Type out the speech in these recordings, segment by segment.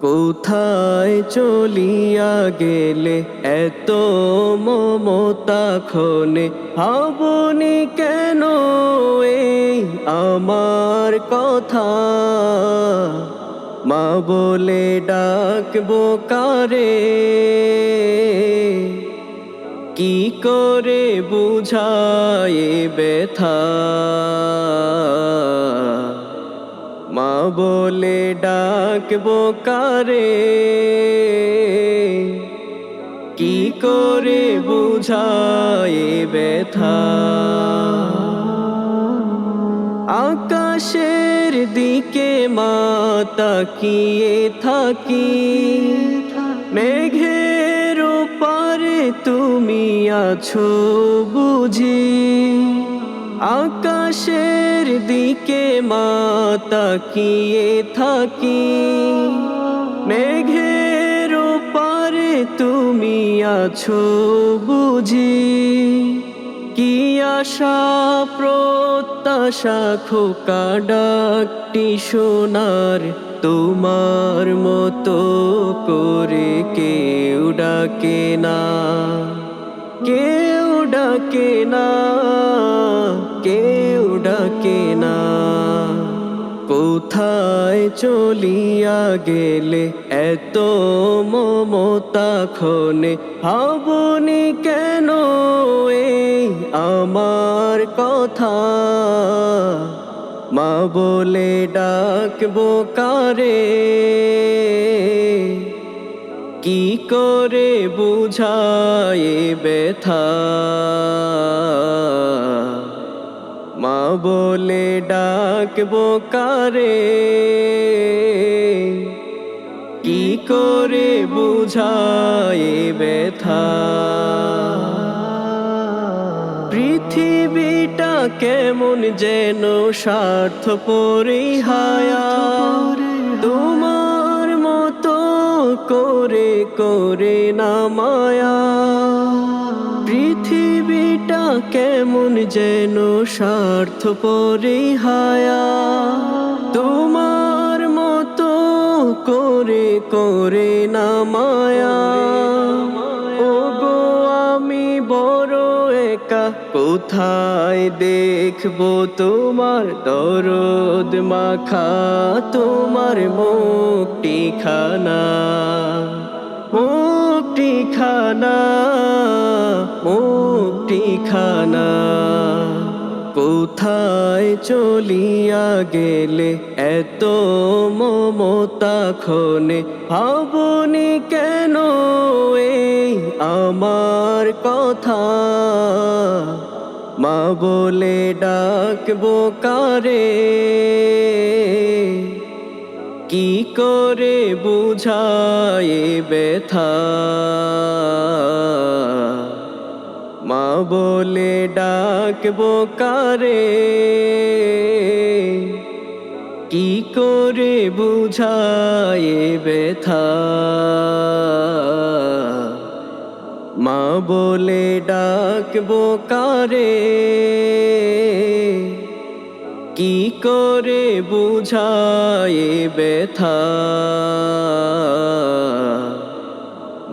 কোথায় চলিয়া গেলে এত মমতা ক্ষণে, ভাবনি কেন এই আমার কথা। মা বলে ডাকবো কারে, কি করে বুঝায় ব্যথা। মা বলে ডাকবো কারে, কি করে বুঝায় ব্যথা। আকাশের দিকে মা তাকিয়ে থাকি, মেঘের পারে তুমি আছো বুঝি। আকাশের দিকে মা তাকিয়ে থাকি, মেঘের পারে তুমি আছো বুঝি। কি আশা প্রত্যাশা খোকা ডাকটি শোনার, তোমার মতো করে কেউ ডাকে না, কেউ ডাকে না, কেউ ডাকে না। কোথায় চলিয়া গেলে এত মমতা ক্ষণে, ভাবনি কেন এই আমার কথা। মা বলে ডাকবো কারে, কি করে বুঝায় ব্যথা। মা বলে ডাকবো কারে, কি করে বুঝায় ব্যথা। পৃথিবীটা কেমন যেন স্বার্থপরী হায়া, তোমার মতো করে করে না মায়া। পৃথিবীটা কেমন যেন স্বার্থপরী হায়া, তোমার মতো করে করে না মায়া। ও গো আমি বড় একা, কোথায় দেখবো তোমার দরদ মাখা তোমার মুখটি খানা, মুখটি খানা, মুখটি খানা। কোথায় চলিয়া গেলে এত মমতা ক্ষণে, ভাবনি কেন এই আমার কথা। মা বলে ডাকবো কারে, কি করে বুঝায় ব্যথা। মা বলে ডাকবো কারে, কি করে বুঝায় ব্যথা। মা বলে ডাকবো কারে, কি করে বুঝায় ব্যথা।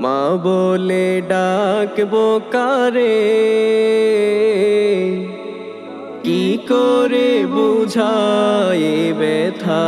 মা বলে ডাকবো কারে, কি করে বুঝায় ব্যথা।